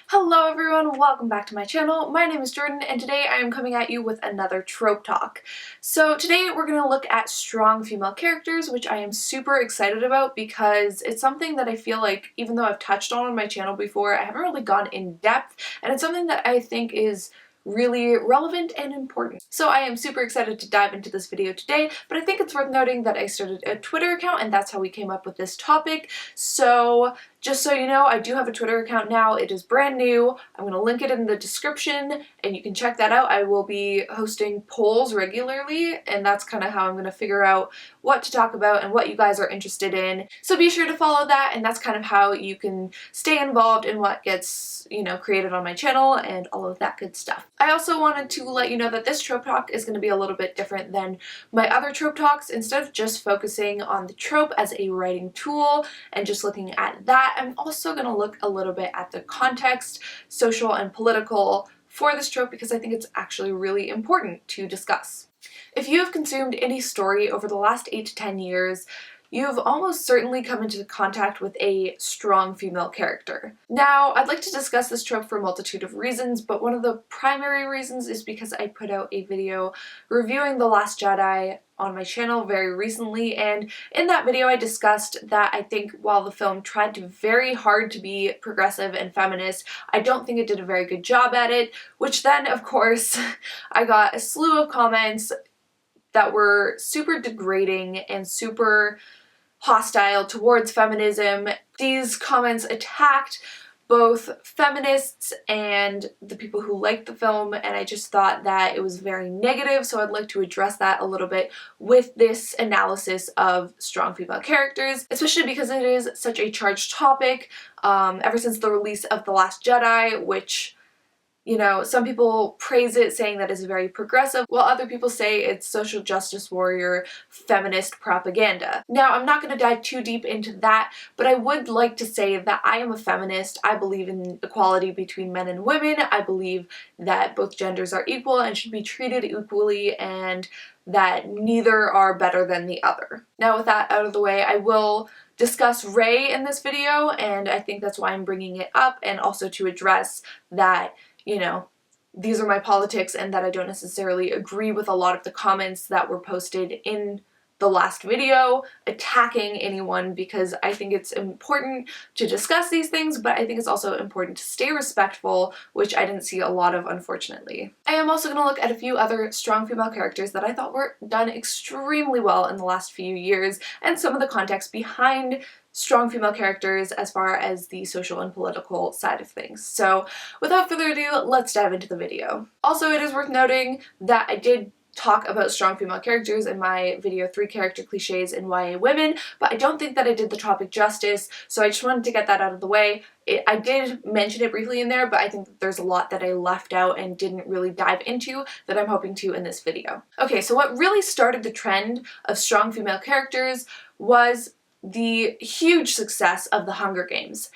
Hello everyone, welcome back to my channel. My name is Jordan and today I am coming at you with another trope talk. So today we're going to look at strong female characters, which I am super excited about because it's something that I feel like, even though I've touched on my channel before, I haven't really gone in depth, and it's something that I think is really relevant and important. So I am super excited to dive into this video today, but I think it's worth noting that I started a Twitter account and that's how we came up with this topic. So just so you know, I do have a Twitter account now. It is brand new. I'm going to link it in the description and you can check that out. I will be hosting polls regularly, and that's kind of how I'm going to figure out what to talk about and what you guys are interested in. So be sure to follow that, and that's kind of how you can stay involved in what gets, created on my channel and all of that good stuff. I also wanted to let you know that this trope talk is going to be a little bit different than my other trope talks. Instead of just focusing on the trope as a writing tool and just looking at that, I'm also going to look a little bit at the context, social and political, for this trope because I think it's actually really important to discuss. If you have consumed any story over the last 8 to 10 years, you've almost certainly come into contact with a strong female character. Now, I'd like to discuss this trope for a multitude of reasons, but one of the primary reasons is because I put out a video reviewing The Last Jedi on my channel very recently, and in that video I discussed that I think while the film tried very hard to be progressive and feminist, I don't think it did a very good job at it, which then, of course, I got a slew of comments that were super degrading and super hostile towards feminism. These comments attacked both feminists and the people who liked the film, and I just thought that it was very negative, so I'd like to address that a little bit with this analysis of strong female characters, especially because it is such a charged topic. Ever since the release of The Last Jedi, which, some people praise it, saying that it's very progressive, while other people say it's social justice warrior feminist propaganda. Now, I'm not going to dive too deep into that, but I would like to say that I am a feminist. I believe in equality between men and women. I believe that both genders are equal and should be treated equally, and that neither are better than the other. Now, with that out of the way, I will discuss Rey in this video, and I think that's why I'm bringing it up, and also to address that these are my politics and that I don't necessarily agree with a lot of the comments that were posted in the last video attacking anyone, because I think it's important to discuss these things, but I think it's also important to stay respectful, which I didn't see a lot of, unfortunately. I am also going to look at a few other strong female characters that I thought were done extremely well in the last few years, and some of the context behind strong female characters as far as the social and political side of things. So without further ado, let's dive into the video. Also, it is worth noting that I did talk about strong female characters in my video 3 character cliches in YA women, but I don't think that I did the topic justice, so I just wanted to get that out of the way. I did mention it briefly in there, but I think that there's a lot that I left out and didn't really dive into that I'm hoping to in this video. Okay, so what really started the trend of strong female characters was the huge success of the Hunger Games.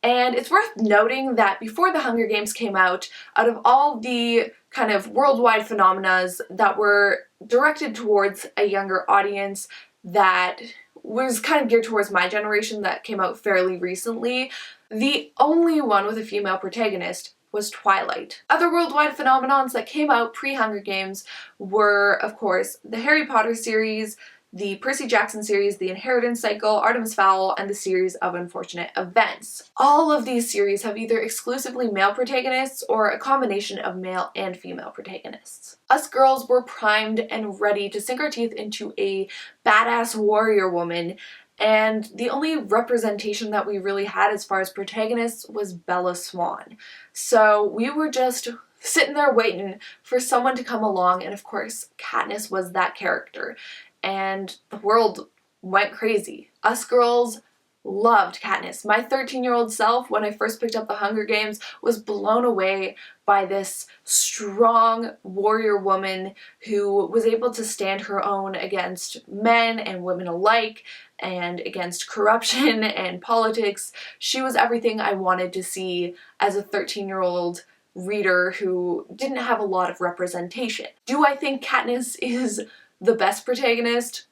And it's worth noting that before the Hunger Games came out of all the kind of worldwide phenomena that were directed towards a younger audience that was kind of geared towards my generation that came out fairly recently, the only one with a female protagonist was Twilight. Other worldwide phenomenons that came out pre-Hunger Games were, of course, the Harry Potter series, the Percy Jackson series, The Inheritance Cycle, Artemis Fowl, and the series of Unfortunate Events. All of these series have either exclusively male protagonists or a combination of male and female protagonists. Us girls were primed and ready to sink our teeth into a badass warrior woman, and the only representation that we really had as far as protagonists was Bella Swan. So we were just sitting there waiting for someone to come along, and of course Katniss was that character. And the world went crazy. Us girls loved Katniss. My 13-year-old self, when I first picked up the Hunger Games, was blown away by this strong warrior woman who was able to stand her own against men and women alike and against corruption and politics. She was everything I wanted to see as a 13-year-old reader who didn't have a lot of representation. Do I think Katniss is the best protagonist?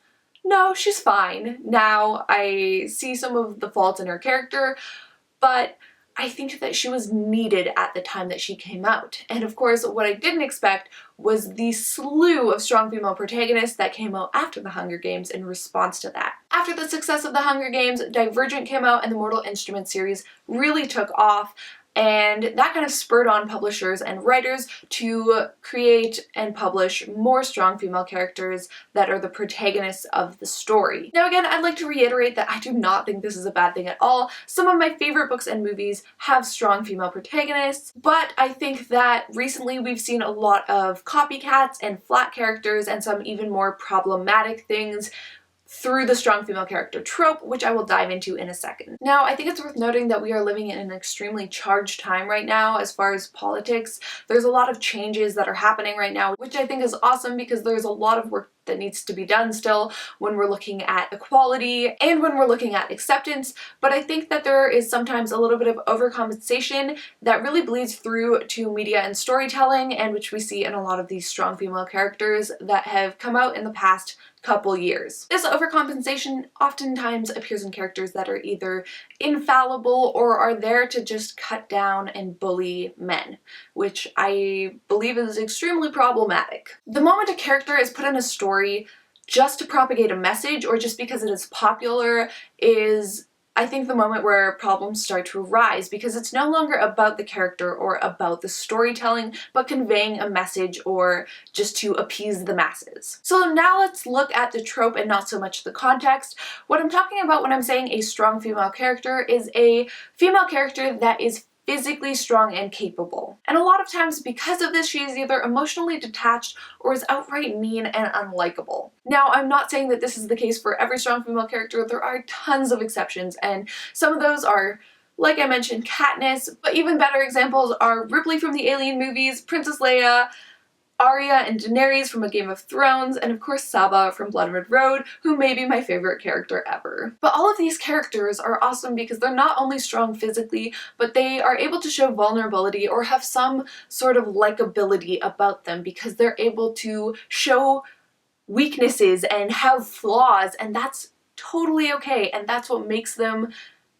No, she's fine. Now, I see some of the faults in her character, but I think that she was needed at the time that she came out. And of course, what I didn't expect was the slew of strong female protagonists that came out after the Hunger Games in response to that. After the success of the Hunger Games, Divergent came out and the Mortal Instruments series really took off. And that kind of spurred on publishers and writers to create and publish more strong female characters that are the protagonists of the story. Now again, I'd like to reiterate that I do not think this is a bad thing at all. Some of my favorite books and movies have strong female protagonists, but I think that recently we've seen a lot of copycats and flat characters and some even more problematic things through the strong female character trope, which I will dive into in a second. Now, I think it's worth noting that we are living in an extremely charged time right now as far as politics. There's a lot of changes that are happening right now, which I think is awesome because there's a lot of work that needs to be done still when we're looking at equality and when we're looking at acceptance, but I think that there is sometimes a little bit of overcompensation that really bleeds through to media and storytelling, and which we see in a lot of these strong female characters that have come out in the past couple years. This overcompensation oftentimes appears in characters that are either infallible or are there to just cut down and bully men, which I believe is extremely problematic. The moment a character is put in a story just to propagate a message or just because it is popular is, I think, the moment where problems start to arise, because it's no longer about the character or about the storytelling, but conveying a message or just to appease the masses. So now let's look at the trope and not so much the context. What I'm talking about when I'm saying a strong female character is a female character that is physically strong and capable. And a lot of times because of this, she is either emotionally detached or is outright mean and unlikable. Now, I'm not saying that this is the case for every strong female character. There are tons of exceptions, and some of those are, like I mentioned, Katniss, but even better examples are Ripley from the Alien movies, Princess Leia, Arya and Daenerys from A Game of Thrones, and of course Saba from Blood Red Road, who may be my favorite character ever. But all of these characters are awesome because they're not only strong physically, but they are able to show vulnerability or have some sort of likability about them because they're able to show weaknesses and have flaws, and that's totally okay, and that's what makes them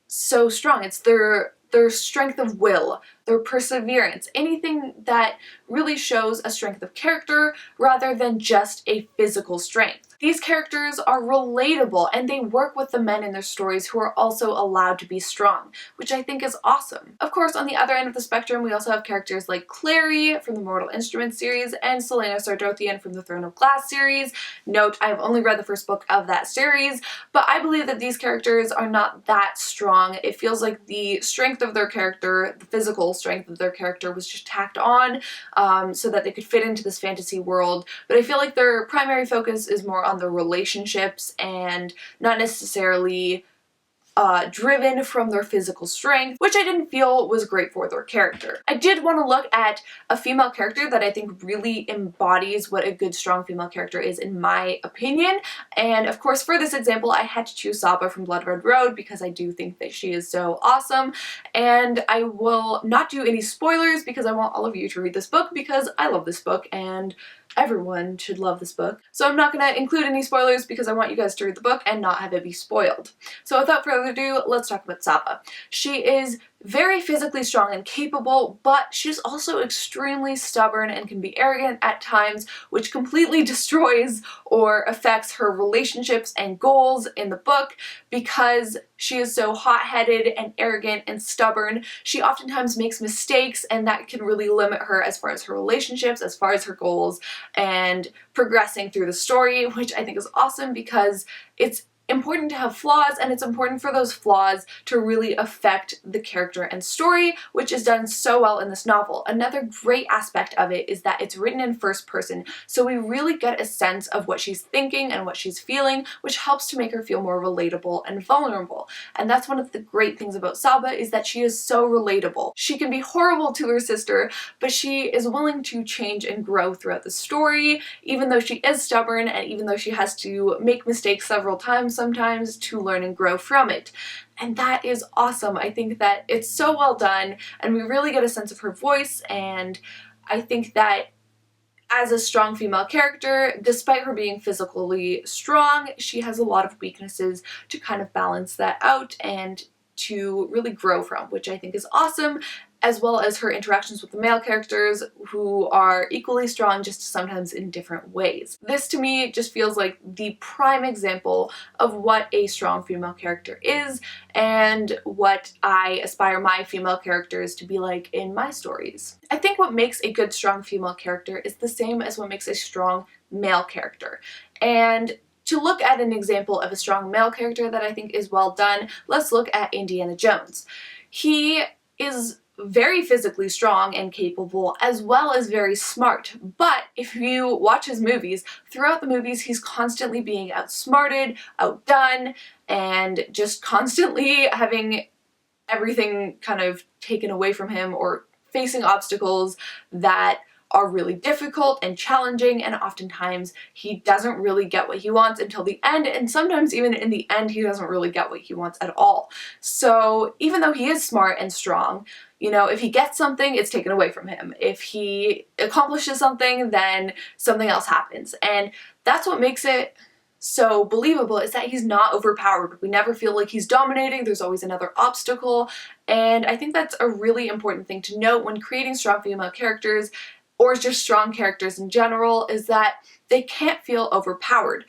so strong. It's their strength of will, their perseverance, anything that really shows a strength of character rather than just a physical strength. These characters are relatable and they work with the men in their stories who are also allowed to be strong, which I think is awesome. Of course, on the other end of the spectrum, we also have characters like Clary from the Mortal Instruments series and Selena Sardothian from the Throne of Glass series. Note, I've only read the first book of that series, but I believe that these characters are not that strong. It feels like the strength of their character, the physical strength of their character, was just tacked on so that they could fit into this fantasy world, but I feel like their primary focus is more on the relationships and not necessarily driven from their physical strength, which I didn't feel was great for their character. I did want to look at a female character that I think really embodies what a good strong female character is in my opinion, and of course for this example I had to choose Saba from Blood Red Road because I do think that she is so awesome, and I will not do any spoilers because I want all of you to read this book because I love this book and everyone should love this book. So I'm not going to include any spoilers because I want you guys to read the book and not have it be spoiled. So without further ado, let's talk about Saba. She is very physically strong and capable, but she's also extremely stubborn and can be arrogant at times, which completely destroys or affects her relationships and goals in the book because she is so hot-headed and arrogant and stubborn. She oftentimes makes mistakes, and that can really limit her as far as her relationships, as far as her goals, and progressing through the story, which I think is awesome because it's important to have flaws, and it's important for those flaws to really affect the character and story, which is done so well in this novel. Another great aspect of it is that it's written in first person, so we really get a sense of what she's thinking and what she's feeling, which helps to make her feel more relatable and vulnerable. And that's one of the great things about Saba, is that she is so relatable. She can be horrible to her sister, but she is willing to change and grow throughout the story, even though she is stubborn and even though she has to make mistakes several times sometimes to learn and grow from it. And that is awesome. I think that it's so well done and we really get a sense of her voice, and I think that as a strong female character, despite her being physically strong, she has a lot of weaknesses to kind of balance that out and to really grow from, which I think is awesome, as well as her interactions with the male characters who are equally strong, just sometimes in different ways. This to me just feels like the prime example of what a strong female character is and what I aspire my female characters to be like in my stories. I think what makes a good strong female character is the same as what makes a strong male character. And to look at an example of a strong male character that I think is well done, let's look at Indiana Jones. He is very physically strong and capable, as well as very smart. But if you watch his movies, throughout the movies he's constantly being outsmarted, outdone, and just constantly having everything kind of taken away from him or facing obstacles that are really difficult and challenging, and oftentimes he doesn't really get what he wants until the end, and sometimes even in the end he doesn't really get what he wants at all. So even though he is smart and strong, you know, if he gets something, it's taken away from him. If he accomplishes something, then something else happens. And that's what makes it so believable, is that he's not overpowered. We never feel like he's dominating. There's always another obstacle. And I think that's a really important thing to note when creating strong female characters, or just strong characters in general, is that they can't feel overpowered.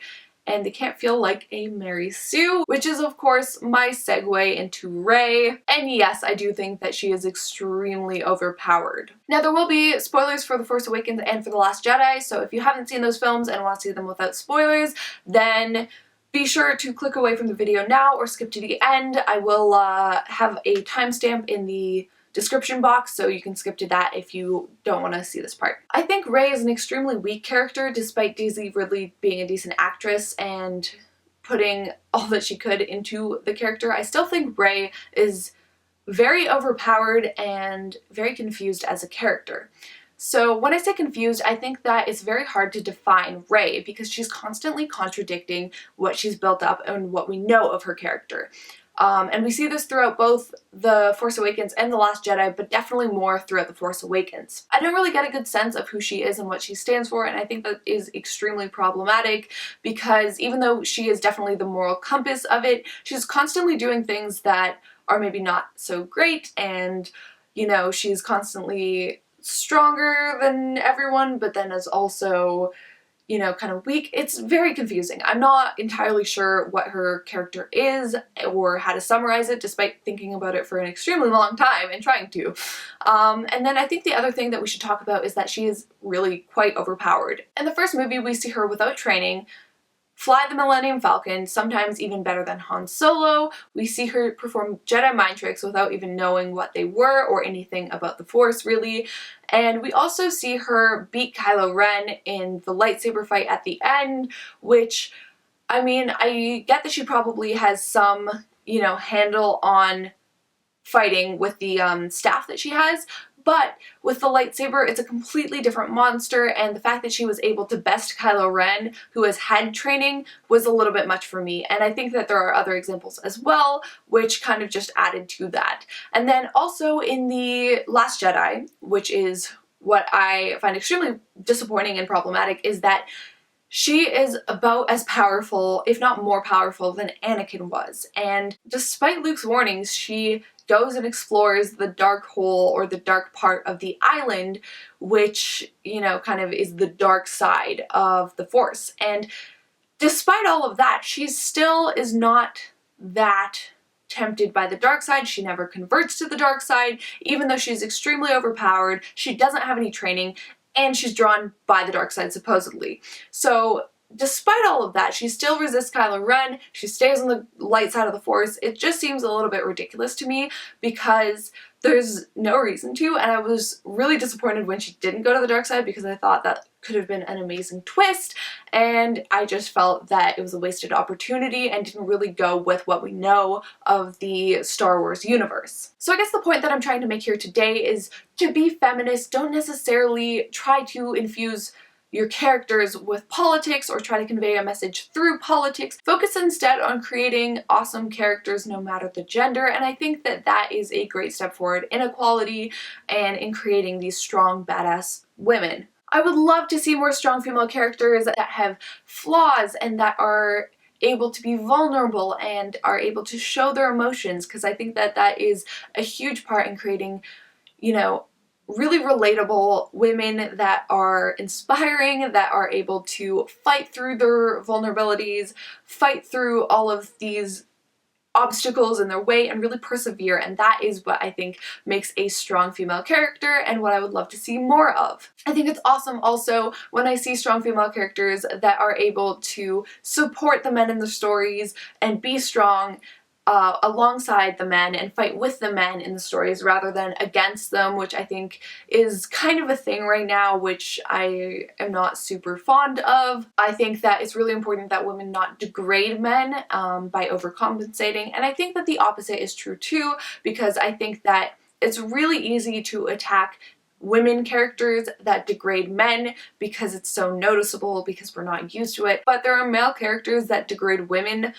And they can't feel like a Mary Sue, which is of course my segue into Rey. And yes, I do think that she is extremely overpowered. Now there will be spoilers for The Force Awakens and for The Last Jedi, so if you haven't seen those films and want to see them without spoilers, then be sure to click away from the video now or skip to the end. I will have a timestamp in the description box, so you can skip to that if you don't want to see this part. I think Rey is an extremely weak character, despite Daisy Ridley being a decent actress and putting all that she could into the character. I still think Rey is very overpowered and very confused as a character. So when I say confused, I think that it's very hard to define Rey because she's constantly contradicting what she's built up and what we know of her character. And we see this throughout both The Force Awakens and The Last Jedi, but definitely more throughout The Force Awakens. I don't really get a good sense of who she is and what she stands for, and I think that is extremely problematic because even though she is definitely the moral compass of it, she's constantly doing things that are maybe not so great, and, you know, she's constantly stronger than everyone, but then is also, you know, kind of weak. It's very confusing. I'm not entirely sure what her character is or how to summarize it, despite thinking about it for an extremely long time and trying to. And then I think the other thing that we should talk about is that she is really quite overpowered. In the first movie, we see her without training fly the Millennium Falcon, sometimes even better than Han Solo. We see her perform Jedi mind tricks without even knowing what they were or anything about the Force, really. And we also see her beat Kylo Ren in the lightsaber fight at the end, which, I mean, I get that she probably has some, you know, handle on fighting with the staff that she has, but with the lightsaber, it's a completely different monster, and the fact that she was able to best Kylo Ren, who has had training, was a little bit much for me. And I think that there are other examples as well, which kind of just added to that. And then also in The Last Jedi, which is what I find extremely disappointing and problematic, is that she is about as powerful, if not more powerful, than Anakin was. And despite Luke's warnings, she goes and explores the dark hole or the dark part of the island, which, you know, kind of is the dark side of the Force. And despite all of that, she still is not that tempted by the dark side. She never converts to the dark side, even though she's extremely overpowered, she doesn't have any training, and she's drawn by the dark side, supposedly. So despite all of that, she still resists Kylo Ren, she stays on the light side of the Force. It just seems a little bit ridiculous to me because there's no reason to, and I was really disappointed when she didn't go to the dark side because I thought that could have been an amazing twist, and I just felt that it was a wasted opportunity and didn't really go with what we know of the Star Wars universe. So I guess the point that I'm trying to make here today is to be feminist, don't necessarily try to infuse your characters with politics or try to convey a message through politics. Focus instead on creating awesome characters no matter the gender, and I think that that is a great step forward in equality and in creating these strong, badass women. I would love to see more strong female characters that have flaws and that are able to be vulnerable and are able to show their emotions, because I think that that is a huge part in creating, you know, really relatable women that are inspiring, that are able to fight through their vulnerabilities, fight through all of these obstacles in their way, and really persevere. And that is what I think makes a strong female character and what I would love to see more of. I think it's awesome also when I see strong female characters that are able to support the men in the stories and be strong alongside the men and fight with the men in the stories rather than against them, which I think is kind of a thing right now, which I am not super fond of. I think that it's really important that women not degrade men by overcompensating, and I think that the opposite is true too, because I think that it's really easy to attack women characters that degrade men because it's so noticeable, because we're not used to it, but there are male characters that degrade women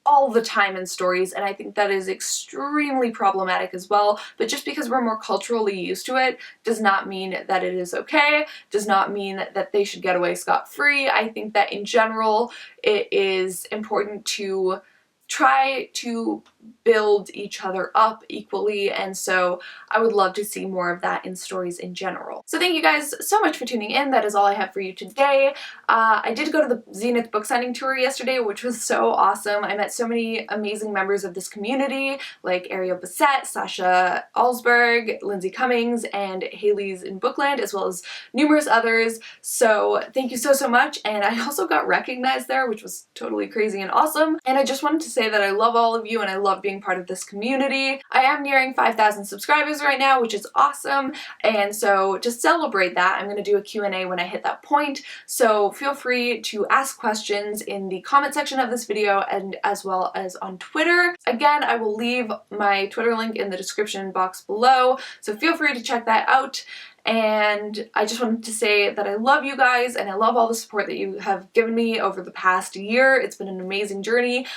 all the time in stories, and I think that is extremely problematic as well. But just because we're more culturally used to it does not mean that it is okay, does not mean that they should get away scot-free. I think that in general it is important to try to build each other up equally, and so I would love to see more of that in stories in general. So thank you guys so much for tuning in. That is all I have for you today. I did go to the Zenith book signing tour yesterday, which was so awesome. I met so many amazing members of this community, like Ariel Bissett, Sasha Alsberg, Lindsay Cummings, and Haley's in Bookland, as well as numerous others. So thank you so much, and I also got recognized there, which was totally crazy and awesome. And I just wanted to say that I love all of you and I love being part of this community. I am nearing 5,000 subscribers right now, which is awesome, and so to celebrate that, I'm going to do a Q&A when I hit that point, so feel free to ask questions in the comment section of this video and as well as on Twitter. Again, I will leave my Twitter link in the description box below, so feel free to check that out. And I just wanted to say that I love you guys and I love all the support that you have given me over the past year. It's been an amazing journey.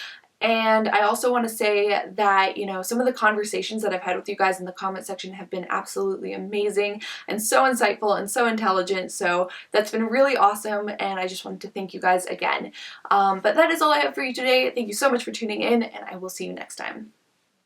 And I also want to say that, you know, some of the conversations that I've had with you guys in the comment section have been absolutely amazing and so insightful and so intelligent, so that's been really awesome, and I just wanted to thank you guys again. But that is all I have for you today. Thank you so much for tuning in, and I will see you next time.